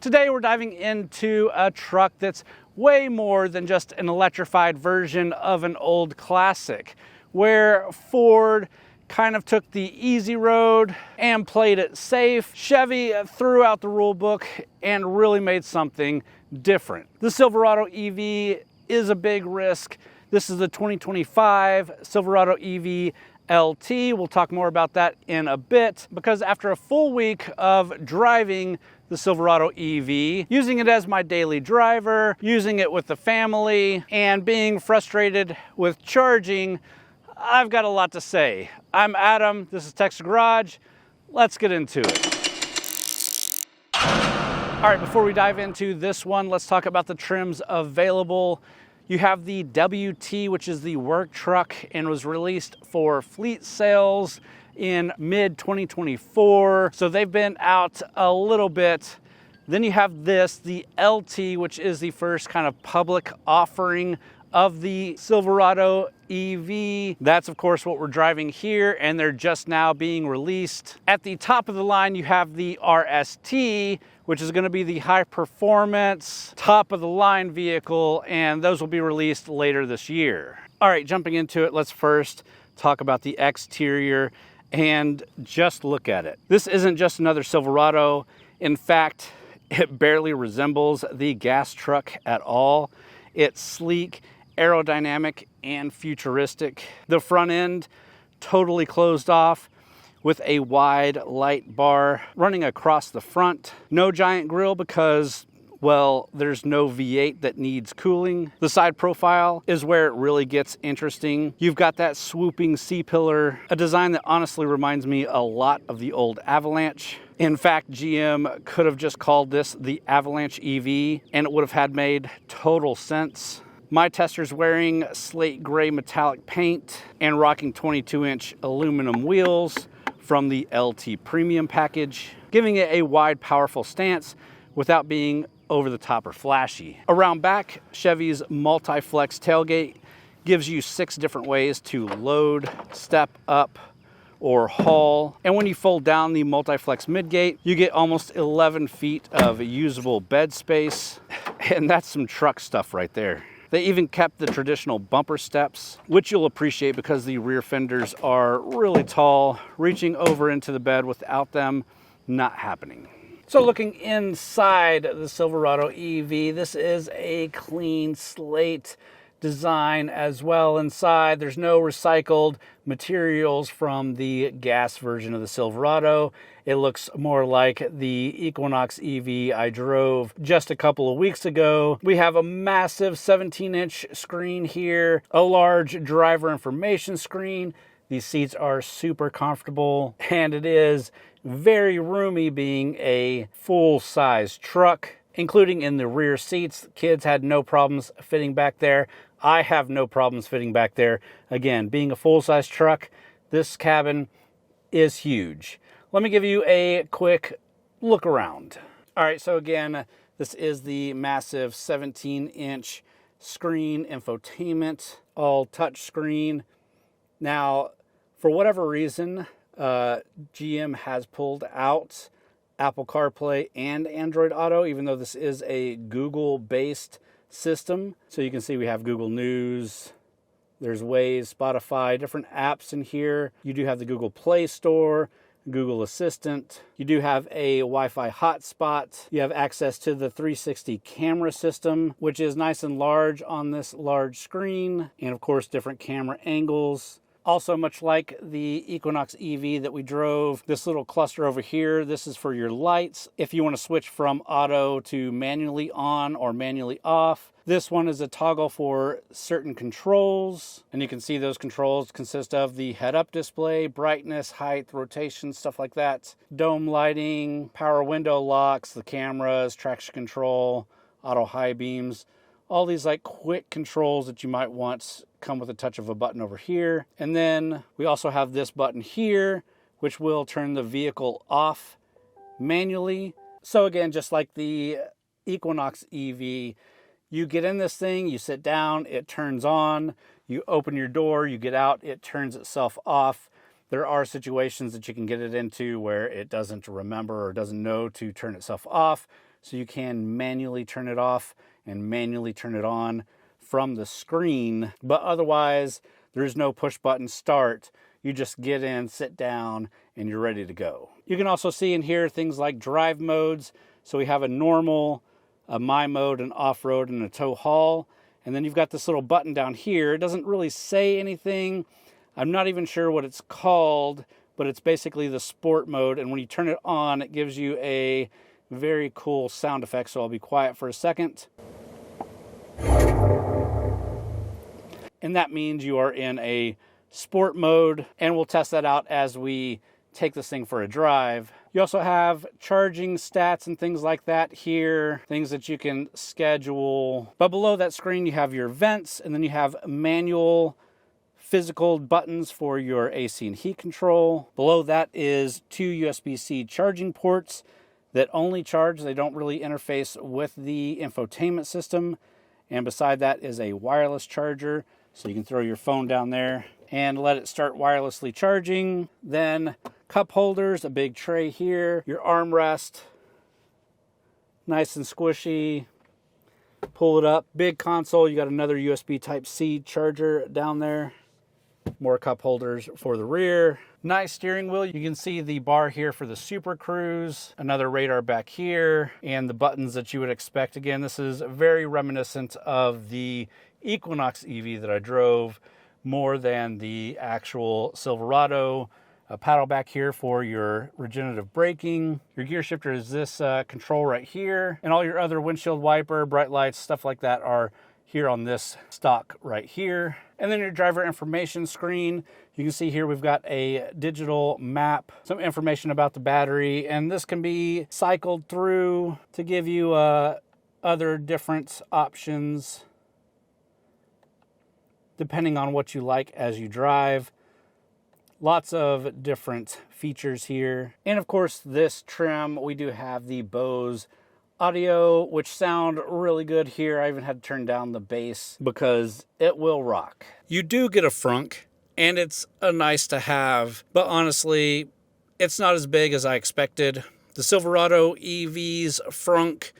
Today we're diving into a truck that's way more than just an electrified version of an old classic, where Ford kind of took the easy road and played it safe. Chevy threw out the rule book and really made something different. The Silverado EV is a big risk. This is the 2025 Silverado EV LT. We'll talk more about that in a bit, because after a full week of driving the Silverado EV, using it as my daily driver, using it with the family, and being frustrated with charging, I've got a lot to say. I'm Adam, this is TexasGarage. Let's get into it. All right, before we dive into this one, let's talk about the trims available. You have the WT, which is the work truck, and was released for fleet sales in mid-2024. So they've been out a little bit. Then you have this, the LT, which is the first kind of public offering of the Silverado EV. That's of course what we're driving here, and they're just now being released. At the top of the line, you have the RST, which is going to be the high performance, top of the line vehicle, and those will be released later this year. All right, jumping into it, let's first talk about the exterior and just look at it. This isn't just another Silverado. In fact, it barely resembles the gas truck at all. It's sleek, aerodynamic, and futuristic. The front end totally closed off with a wide light bar running across the front. No giant grille because, well, there's no V8 that needs cooling. The side profile is where it really gets interesting. You've got that swooping C-pillar, a design that honestly reminds me a lot of the old Avalanche. In fact, GM could have just called this the Avalanche EV, and it would have had made total sense. My tester's wearing slate gray metallic paint and rocking 22-inch aluminum wheels from the LT Premium package, giving it a wide, powerful stance without being over the top or flashy. Around back, Chevy's multi-flex tailgate gives you 6 different ways to load, step up, or haul. And when you fold down the multi-flex midgate, you get almost 11 feet of usable bed space. And that's some truck stuff right there. They even kept the traditional bumper steps, which you'll appreciate because the rear fenders are really tall. Reaching over into the bed without them, not happening. So looking inside the Silverado EV, this is a clean slate design as well. Inside, there's no recycled materials from the gas version of the Silverado. It looks more like the Equinox EV I drove just a couple of weeks ago. We have a massive 17-inch screen here, a large driver information screen. These seats are super comfortable, and it is very roomy being a full-size truck, including in the rear seats. Kids had no problems fitting back there. I have no problems fitting back there. Again, being a full-size truck, this cabin is huge. Let me give you a quick look around. All right, so again, this is the massive 17-inch screen, infotainment, all touch screen. Now, for whatever reason, GM has pulled out Apple CarPlay and Android Auto, even though this is a Google-based system. So you can see we have Google News, there's Waze, Spotify, different apps in here. You do have the Google Play Store, Google Assistant. You do have a Wi-Fi hotspot. You have access to the 360 camera system, which is nice and large on this large screen. And of course, different camera angles. Also, much like the Equinox EV that we drove, this little cluster over here, this is for your lights. If you want to switch from auto to manually on or manually off. This one is a toggle for certain controls. And you can see those controls consist of the head-up display, brightness, height, rotation, stuff like that. Dome lighting, power window locks, the cameras, traction control, auto high beams. All these like quick controls that you might want come with a touch of a button over here. And then we also have this button here, which will turn the vehicle off manually. So again, just like the Equinox EV, you get in this thing, you sit down, it turns on, you open your door, you get out, it turns itself off. There are situations that you can get it into where it doesn't remember or doesn't know to turn itself off. so you can manually turn it off and manually turn it on from the screen. But otherwise, there's no push button start. You just get in, sit down, and you're ready to go. You can also see in here things like drive modes. So we have a normal, a my mode, an off-road, and a tow haul. And then you've got this little button down here. It doesn't really say anything. I'm not even sure what it's called, but it's basically the sport mode. And when you turn it on, it gives you a very cool sound effect. So I'll be quiet for a second. And that means you are in a sport mode. And we'll test that out as we take this thing for a drive. You also have charging stats and things like that here, things that you can schedule. But below that screen, you have your vents, and then you have manual physical buttons for your AC and heat control. Below that is 2 USB-C charging ports that only charge. They don't really interface with the infotainment system. And beside that is a wireless charger, so you can throw your phone down there and let it start wirelessly charging. Then cup holders, a big tray here, your armrest, nice and squishy. Pull it up, big console. You got another USB Type-C charger down there. More cup holders for the rear. Nice steering wheel. You can see the bar here for the Super Cruise, another radar back here, and the buttons that you would expect. Again, this is very reminiscent of the Equinox EV that I drove, more than the actual Silverado. A paddle back here for your regenerative braking. Your gear shifter is this control right here. And all your other windshield wiper, bright lights, stuff like that are here on this stock right here. And then your driver information screen. You can see here we've got a digital map, some information about the battery, and this can be cycled through to give you other different options depending on what you like as you drive. Lots of different features here. And of course, this trim, we do have the Bose audio, which sound really good here. I even had to turn down the bass because it will rock. You do get a frunk, and it's a nice to have, but honestly, it's not as big as I expected. The Silverado EV's frunk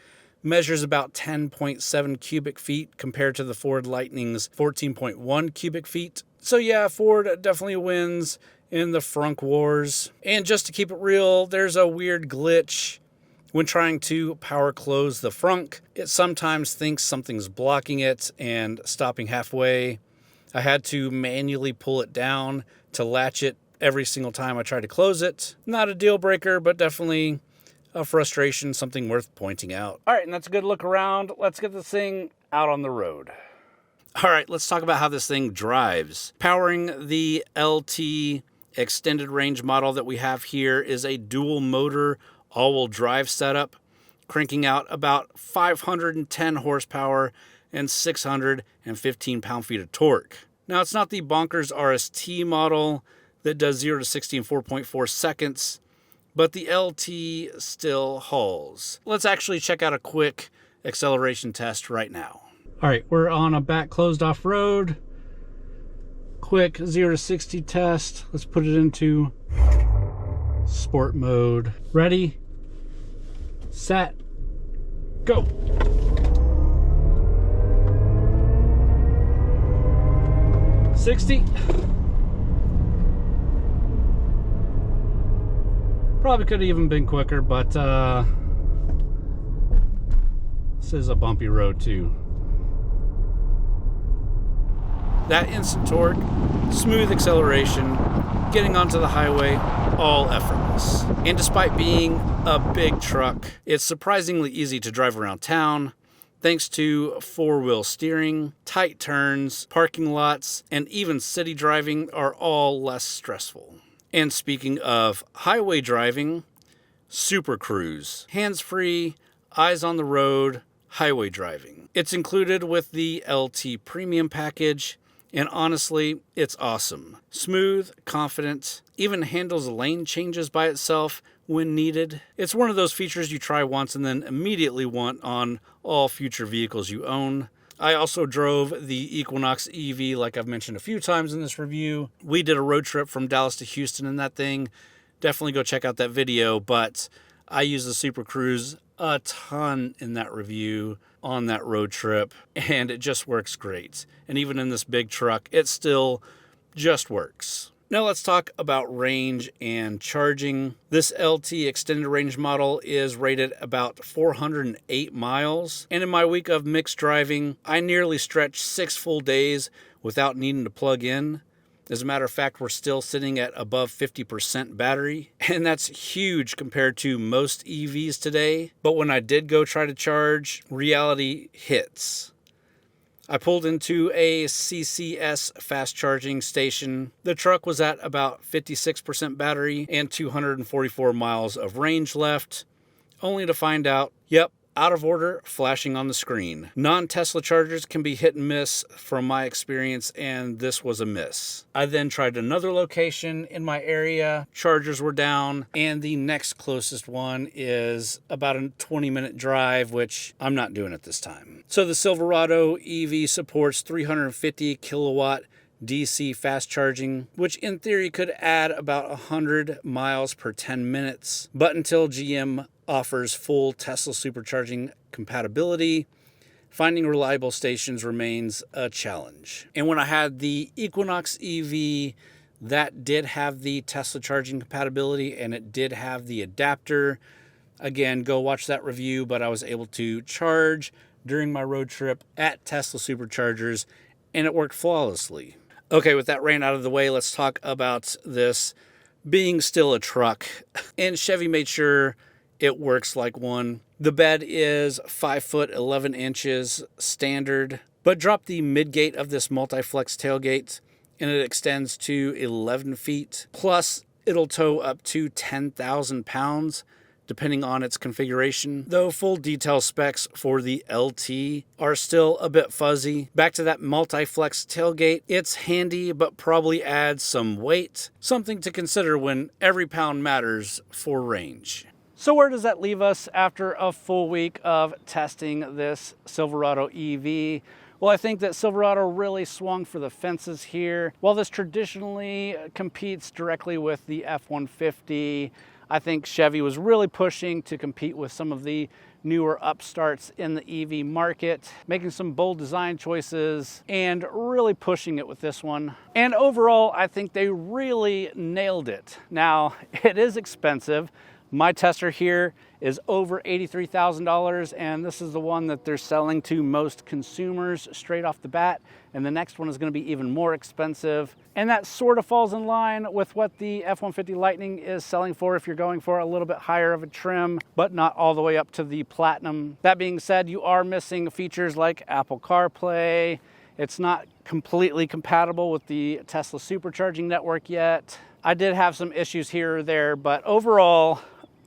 measures about 10.7 cubic feet compared to the Ford Lightning's 14.1 cubic feet. So yeah, Ford definitely wins in the frunk wars. And just to keep it real, there's a weird glitch when trying to power close the frunk. It sometimes thinks something's blocking it and stopping halfway. I had to manually pull it down to latch it every single time I tried to close it. Not a deal breaker, but definitely a frustration, something worth pointing out. All right, and that's a good look around. Let's get this thing out on the road. All right, let's talk about how this thing drives. Powering the LT extended range model that we have here is a dual motor all-wheel drive setup, cranking out about 510 horsepower and 615 pound-feet of torque. Now, it's not the bonkers RST model that does 0 to 60 in 4.4 seconds, but the LT still hauls. Let's actually check out a quick acceleration test right now. All right, we're on a back closed off road. Quick 0 to 60 test. Let's put it into sport mode. Ready, set, go. $60. Probably could have even been quicker, but this is a bumpy road too. That instant torque, smooth acceleration, getting onto the highway, all effortless. And despite being a big truck, it's surprisingly easy to drive around town, thanks to four-wheel steering. Tight turns, parking lots, and even city driving are all less stressful. And speaking of highway driving, Super Cruise, hands-free, eyes on the road, highway driving. It's included with the LT Premium package, and honestly, it's awesome. Smooth, confident, even handles lane changes by itself when needed. It's one of those features you try once and then immediately want on all future vehicles you own. I also drove the Equinox EV, like I've mentioned a few times in this review. We did a road trip from Dallas to Houston in that thing. Definitely go check out that video, but I use the Super Cruise a ton in that review on that road trip, and it just works great. And even in this big truck, it still just works. Now let's talk about range and charging. This LT extended range model is rated about 408 miles. And in my week of mixed driving, I nearly stretched 6 full days without needing to plug in. As a matter of fact, we're still sitting at above 50% battery, and that's huge compared to most EVs today. But when I did go try to charge, reality hits. I pulled into a CCS fast charging station. The truck was at about 56% battery and 244 miles of range left, only to find out, yep, out of order, flashing on the screen. Non-Tesla chargers can be hit and miss from my experience, and this was a miss. I then tried another location in my area. Chargers were down, and the next closest one is about a 20-minute drive, which I'm not doing at this time. So the Silverado EV supports 350 kilowatt DC fast charging, which in theory could add about 100 miles per 10 minutes. But until GM offers full Tesla supercharging compatibility, finding reliable stations remains a challenge. And when I had the Equinox EV, that did have the Tesla charging compatibility and it did have the adapter. Again, go watch that review, but I was able to charge during my road trip at Tesla superchargers and it worked flawlessly. Okay, with that rant out of the way, let's talk about this being still a truck. And Chevy made sure it works like one. The bed is 5 foot 11 inches standard, but drop the mid-gate of this multi-flex tailgate and it extends to 11 feet. Plus, it'll tow up to 10,000 pounds, depending on its configuration, though full detail specs for the LT are still a bit fuzzy. Back to that multi-flex tailgate, it's handy, but probably adds some weight, something to consider when every pound matters for range. So where does that leave us after a full week of testing this Silverado EV? Well, I think that Silverado really swung for the fences here. While this traditionally competes directly with the F-150, I think Chevy was really pushing to compete with some of the newer upstarts in the EV market, making some bold design choices and really pushing it with this one. And overall, I think they really nailed it. Now, it is expensive. My tester here is over $83,000, and this is the one that they're selling to most consumers straight off the bat. And the next one is going to be even more expensive. And that sort of falls in line with what the F-150 Lightning is selling for if you're going for a little bit higher of a trim, but not all the way up to the Platinum. That being said, you are missing features like Apple CarPlay. It's not completely compatible with the Tesla supercharging network yet. I did have some issues here or there, but overall,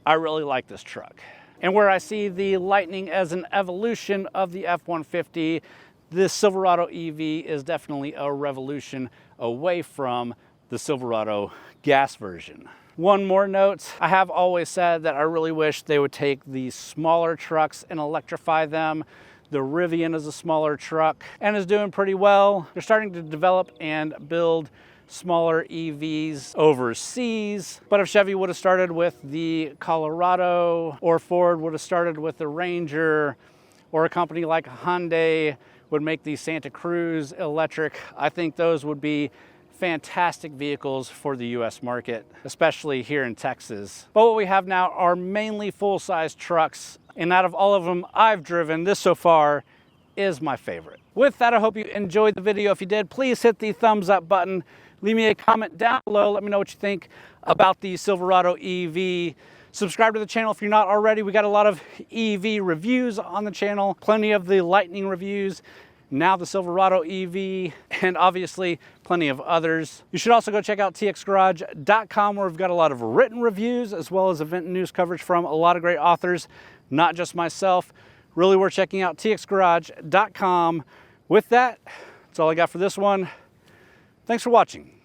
I really like this truck. And where I see the Lightning as an evolution of the F-150, this Silverado EV is definitely a revolution away from the Silverado gas version. One more note, I have always said that I really wish they would take the smaller trucks and electrify them. The Rivian is a smaller truck and is doing pretty well. They're starting to develop and build smaller EVs overseas. But if Chevy would have started with the Colorado, or Ford would have started with the Ranger, or a company like Hyundai would make the Santa Cruz electric, I think those would be fantastic vehicles for the US market, especially here in Texas. But what we have now are mainly full-size trucks, and out of all of them I've driven, this so far is my favorite. With that, I hope you enjoyed the video. If you did, please hit the thumbs up button. Leave me a comment down below. Let me know what you think about the Silverado EV. Subscribe to the channel if you're not already. We got a lot of EV reviews on the channel, plenty of the Lightning reviews, now the Silverado EV, and obviously plenty of others. You should also go check out TXGarage.com, where we've got a lot of written reviews as well as event news coverage from a lot of great authors, not just myself. Really worth checking out, TXGarage.com. With that, that's all I got for this one. Thanks for watching.